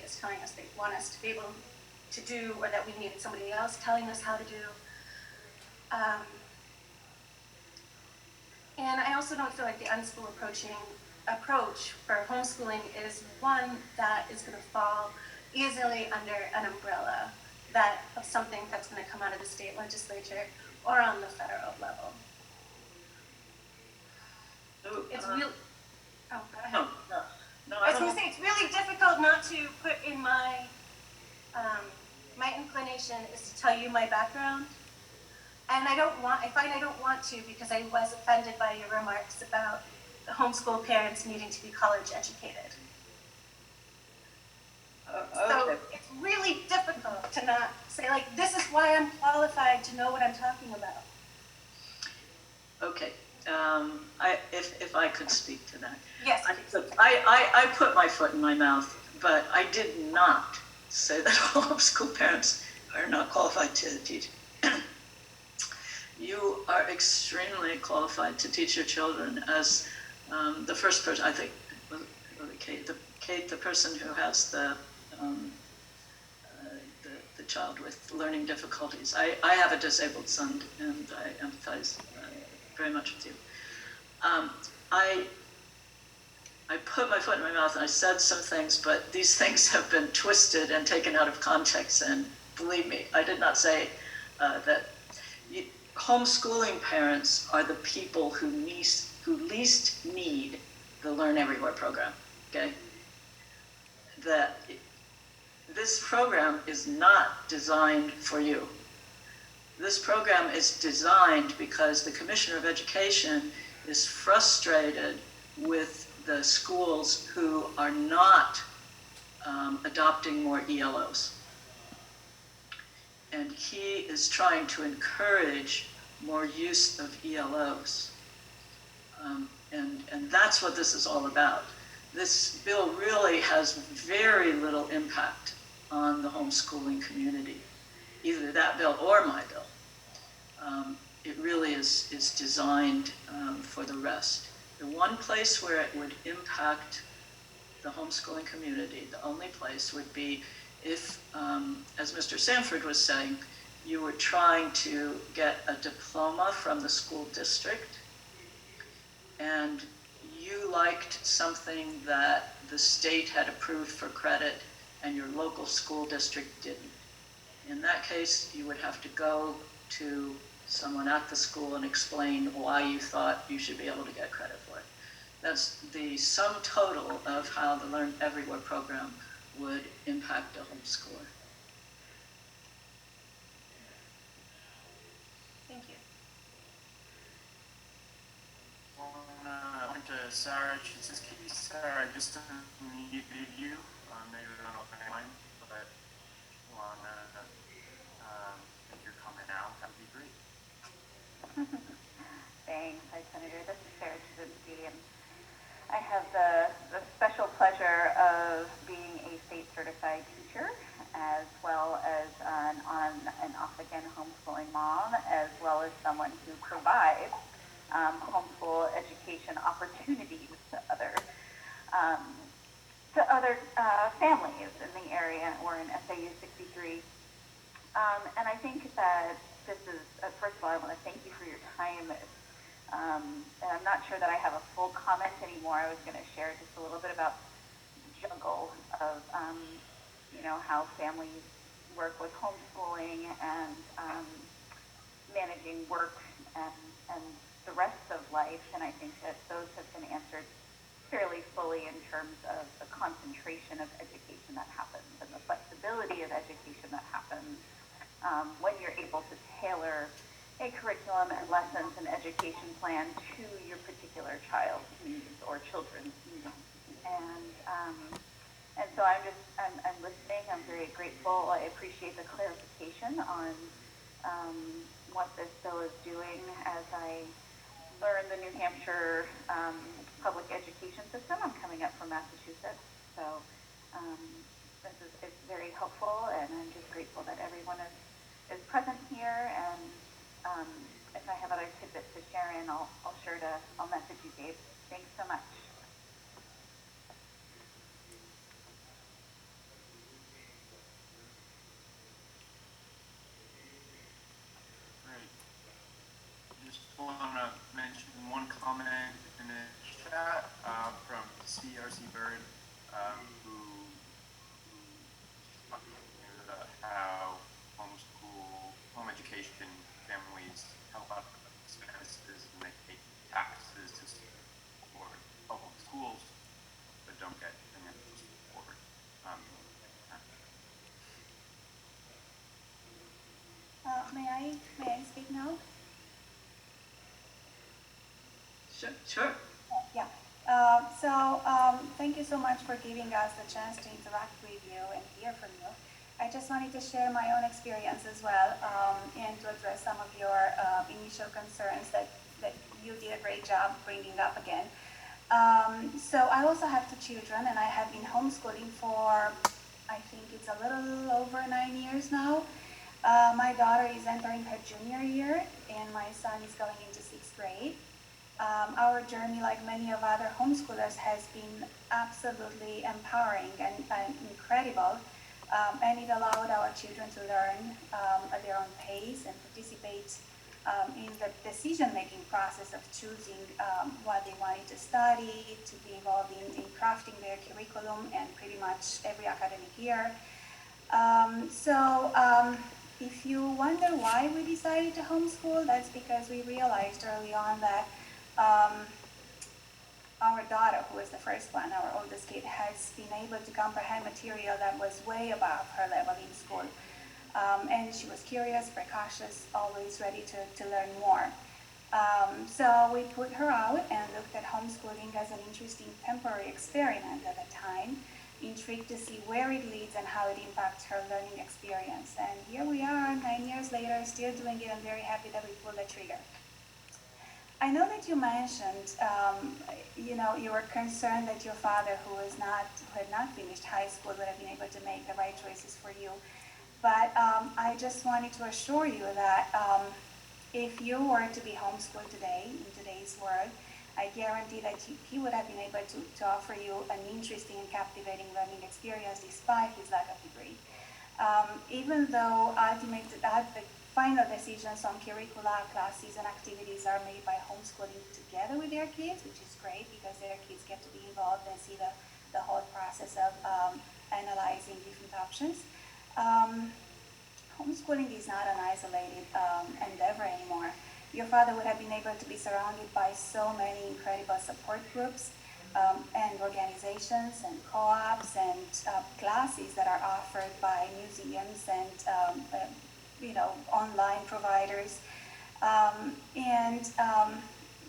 is telling us they want us to be able to do, or that we needed somebody else telling us how to do. And I also don't feel like the unschool approach for homeschooling is one that is going to fall easily under an umbrella of something that's going to come out of the state legislature or on the federal level. It's really, oh, go ahead. No, I was going to say, it's really difficult not to put in my inclination is to tell you my background. And I find I don't want to, because I was offended by your remarks about the homeschool parents needing to be college educated. Okay. So it's really difficult to not say, like, this is why I'm qualified to know what I'm talking about. Okay. If I could speak to that. Yes, I put my foot in my mouth, but I did not say that all homeschool parents are not qualified to teach. You are extremely qualified to teach your children, as the first person, I think, Kate, the person who has the child with learning difficulties. I have a disabled son, and I empathize very much with you. I put my foot in my mouth and I said some things, but these things have been twisted and taken out of context, and believe me, I did not say that homeschooling parents are the people who least need the Learn Everywhere program, okay? That this program is not designed for you. This program is designed because the Commissioner of Education is frustrated with the schools who are not adopting more ELOs. And he is trying to encourage more use of ELOs. And that's what this is all about. This bill really has very little impact on the homeschooling community, either that bill or my bill. It really is designed for the rest. The one place where it would impact the homeschooling community, the only place, would be if, as Mr. Sanford was saying, you were trying to get a diploma from the school district and you liked something that the state had approved for credit and your local school district didn't. In that case, you would have to go to someone at the school and explain why you thought you should be able to get credit for it. That's the sum total of how the Learn Everywhere program would impact a homeschooler. Thank you. I went to Sarah. She says, Sarah, I just muted you. Maybe I don't know if I mind, but want to make your comment now. That would be great. Thanks. Hi, Senator. This is Sarah Chizinski, and I have the special pleasure of being a state certified teacher, as well as an on and off again homeschooling mom, as well as someone who provides homeschool education opportunities to other families in the area. We're in SAU 63. And I think that this is, first of all, I want to thank you for your time. And I'm not sure that I have a full comment anymore. I was going to share just a little bit about the juggle of, how families work with homeschooling and managing work and the rest of life. And I think that those have been answered fairly fully in terms of the concentration of education that happens and the flexibility of education that happens when you're able to tailor a curriculum and lessons and education plan to your particular child's needs or children's needs. And so I'm listening. I'm very grateful. I appreciate the clarification on what this bill is doing as I learn the New Hampshire public education system. I'm coming up from Massachusetts, so it's very helpful, and I'm just grateful that everyone is present here. And if I have other tidbits to share in, I'll message you, Dave. Thanks so much. May I speak now? Sure. Yeah. Thank you so much for giving us the chance to interact with you and hear from you. I just wanted to share my own experience as well, and to address some of your initial concerns that you did a great job bringing up again. So I also have 2 children, and I have been homeschooling for, I think it's a little over 9 years now. My daughter is entering her junior year, and my son is going into 6th grade. Our journey, like many of other homeschoolers, has been absolutely empowering and incredible. And it allowed our children to learn at their own pace and participate in the decision-making process of choosing what they wanted to study, to be involved in crafting their curriculum and pretty much every academic year. If you wonder why we decided to homeschool, that's because we realized early on that our daughter, who was the first one, our oldest kid, has been able to comprehend material that was way above her level in school. And she was curious, precautious, always ready to learn more. So we put her out and looked at homeschooling as an interesting temporary experiment at the time, intrigued to see where it leads and how it impacts her learning experience. And here we are, 9 years later, still doing it. I'm very happy that we pulled the trigger. I know that you mentioned, you were concerned that your father, who had not finished high school, would have been able to make the right choices for you. But I just wanted to assure you that if you were to be homeschooled today, in today's world, I guarantee that he would have been able to offer you an interesting and captivating learning experience despite his lack of degree. Even though the final decisions on curricula, classes, and activities are made by homeschooling together with their kids, which is great because their kids get to be involved and see the whole process of analyzing different options. Homeschooling is not an isolated endeavor anymore. Your father would have been able to be surrounded by so many incredible support groups and organizations and co-ops and classes that are offered by museums and online providers.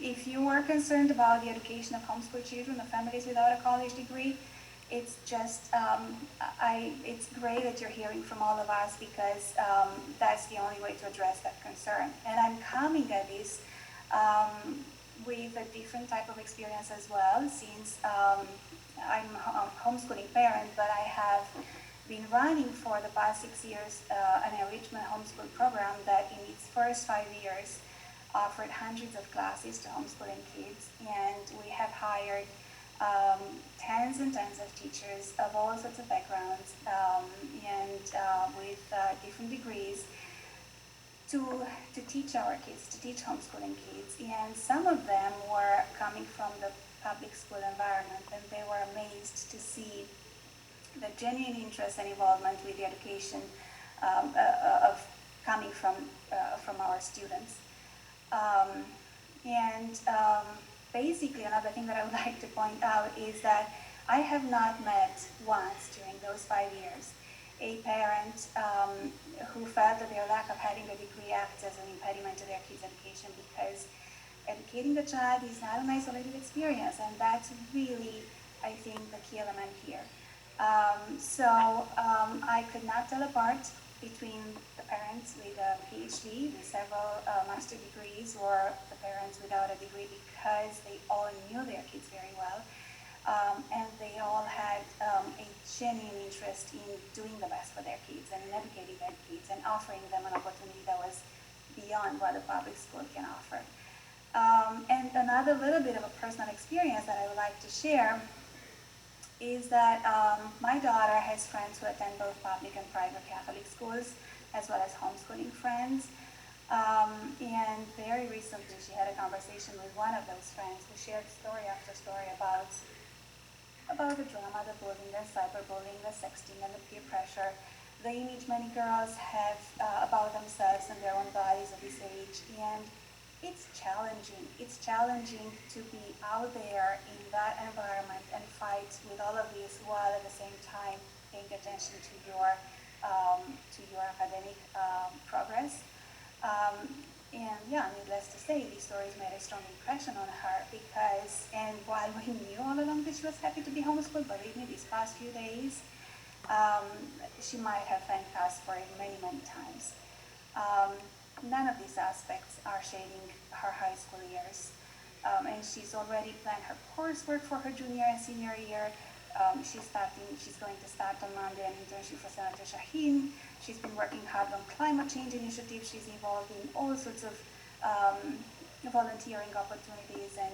If you are concerned about the education of homeschool children of families without a college degree, it's just, it's great that you're hearing from all of us because that's the only way to address that concern. And I'm coming at this with a different type of experience as well, since I'm a homeschooling parent, but I have been running for the past 6 years an enrichment homeschool program that in its first 5 years offered hundreds of classes to homeschooling kids, and we have hired tens and tens of teachers of all sorts of backgrounds with different degrees to teach our kids, to teach homeschooling kids. And some of them were coming from the public school environment, and they were amazed to see the genuine interest and involvement with the education of coming from our students. Basically, another thing that I would like to point out is that I have not met once during those 5 years a parent who felt that their lack of having a degree acts as an impediment to their kids' education, because educating a child is not an isolated experience, and that's really, I think, the key element here. I could not tell apart between the parents with a PhD, with several master degrees, or the parents without a degree, because they all knew their kids very well. And they all had a genuine interest in doing the best for their kids and in educating their kids and offering them an opportunity that was beyond what the public school can offer. And another little bit of a personal experience that I would like to share is that my daughter has friends who attend both public and private Catholic schools, as well as homeschooling friends. And very recently she had a conversation with one of those friends who shared story after story about the drama, the bullying, the cyberbullying, the sexting, and the peer pressure, the image many girls have about themselves and their own bodies at this age. And it's challenging. It's challenging to be out there in that environment and fight with all of this while at the same time paying attention to your academic progress. And yeah, needless to say, these stories made a strong impression on her because, and while we knew all along that she was happy to be homeschooled, believe me, these past few days, um, she might have thanked us for it many, many times. Um, None of these aspects are shading her high school years. And she's already planned her coursework for her junior and senior year. She's going to start on Monday an internship for Senator Shaheen. She's been working hard on climate change initiatives. She's involved in all sorts of volunteering opportunities, and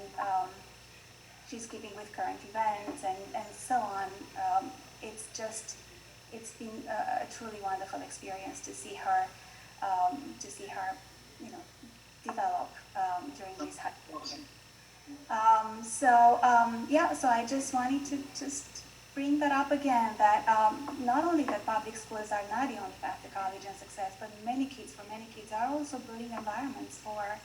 she's keeping with current events and so on. It's just, it's been a truly wonderful experience to see her, you know, develop during these high school. Yeah, so I just wanted to just bring that up again, that not only that public schools are not the only path to college and success, but for many kids are also bullying environments for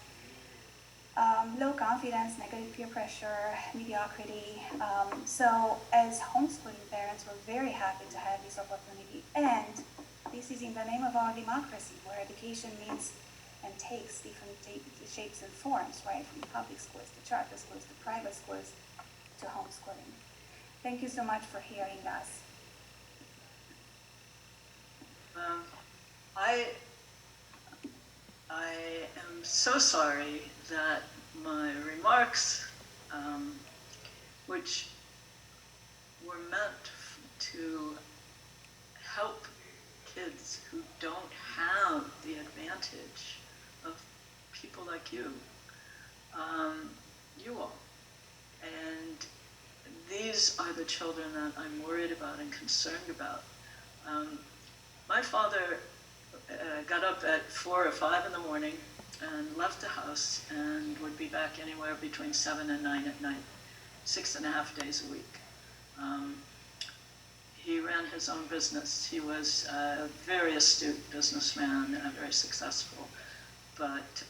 low confidence, negative peer pressure, mediocrity. So as homeschooling parents, we're very happy to have this opportunity. And this is in the name of our democracy, where education means and takes different shapes and forms, right? From public schools to charter schools to private schools to homeschooling. Thank you so much for hearing us. I am so sorry that my remarks, which were meant to help kids who don't have the advantage of people like you, you all. And these are the children that I'm worried about and concerned about. My father got up at 4 or 5 in the morning and left the house and would be back anywhere between 7 and 9 at night, 6.5 days a week. He ran his own business. He was a very astute businessman and very successful. But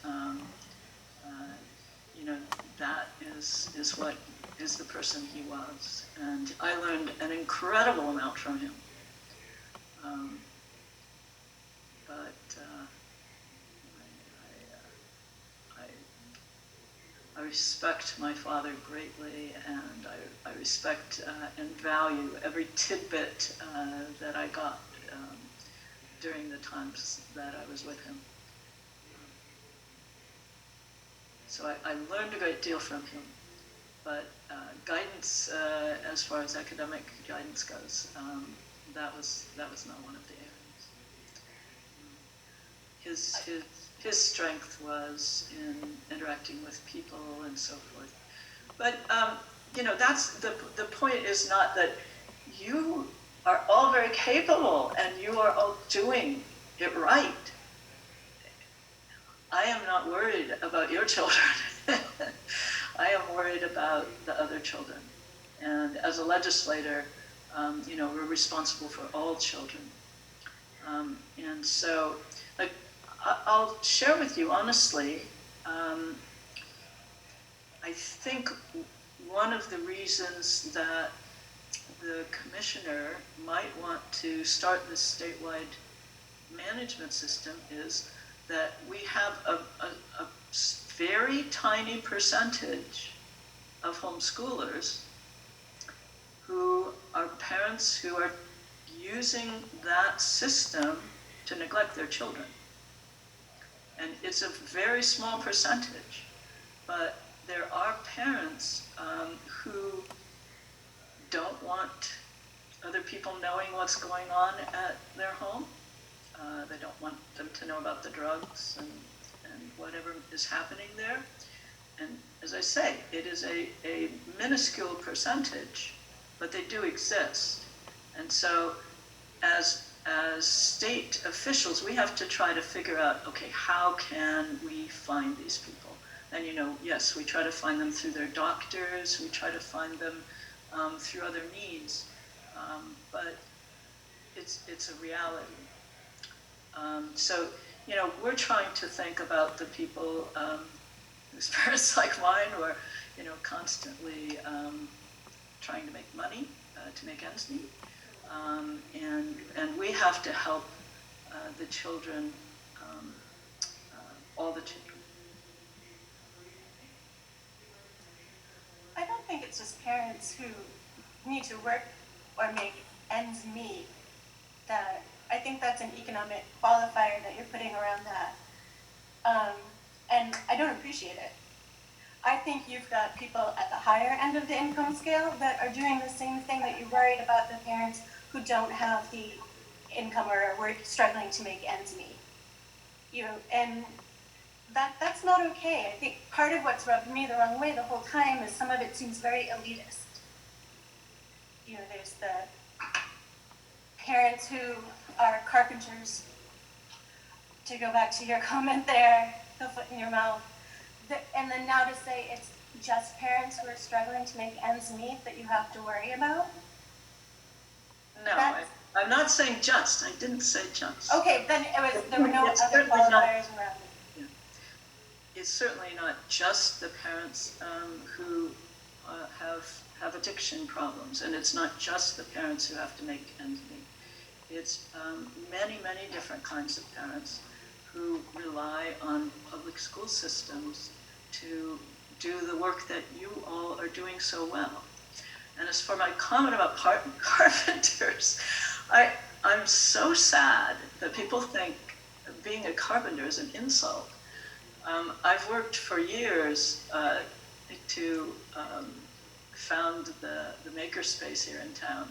you know, that is what is the person he was. And I learned an incredible amount from him. I respect my father greatly, and I respect and value every tidbit that I got during the times that I was with him. So I learned a great deal from him, but guidance, as far as academic guidance goes, that was not one of the areas. His strength was in interacting with people and so forth. But you know, that's the point. Is not that you are all very capable and you are all doing it right. I am not worried about your children. I am worried about the other children. And as a legislator, you know, we're responsible for all children. And so, like, I'll share with you honestly, I think one of the reasons that the commissioner might want to start this statewide management system is that we have a very tiny percentage of homeschoolers who are parents who are using that system to neglect their children. And it's a very small percentage, but there are parents who don't want other people knowing what's going on at their home. They don't want them to know about the drugs and whatever is happening there. And as I say, it is a minuscule percentage, but they do exist. And so as state officials, we have to try to figure out, okay, how can we find these people? And you know, yes, we try to find them through their doctors, we try to find them through other means, but it's a reality. So, you know, we're trying to think about the people whose parents like mine were, you know, constantly trying to make money, to make ends meet. And we have to help the children all the children. I don't think it's just parents who need to work or make ends meet. That I think that's an economic qualifier that you're putting around that, and I don't appreciate it. I think you've got people at the higher end of the income scale that are doing the same thing, that you're worried about the parents who don't have the income or are struggling to make ends meet. You know, and that's not okay. I think part of what's rubbed me the wrong way the whole time is some of it seems very elitist. You know, there's the parents who are carpenters, to go back to your comment there, the foot in your mouth, and then now to say it's just parents who are struggling to make ends meet that you have to worry about? No, I'm not saying just. I didn't say just. Okay, then there were no It's other certainly not- qualifiers around it. Yeah. It's certainly not just the parents who have addiction problems, and it's not just the parents who have to make ends meet. It's many, many different kinds of parents who rely on public school systems to do the work that you all are doing so well. And as for my comment about carpenters, I'm so sad that people think being a carpenter is an insult. I've worked for years to found the makerspace here in town.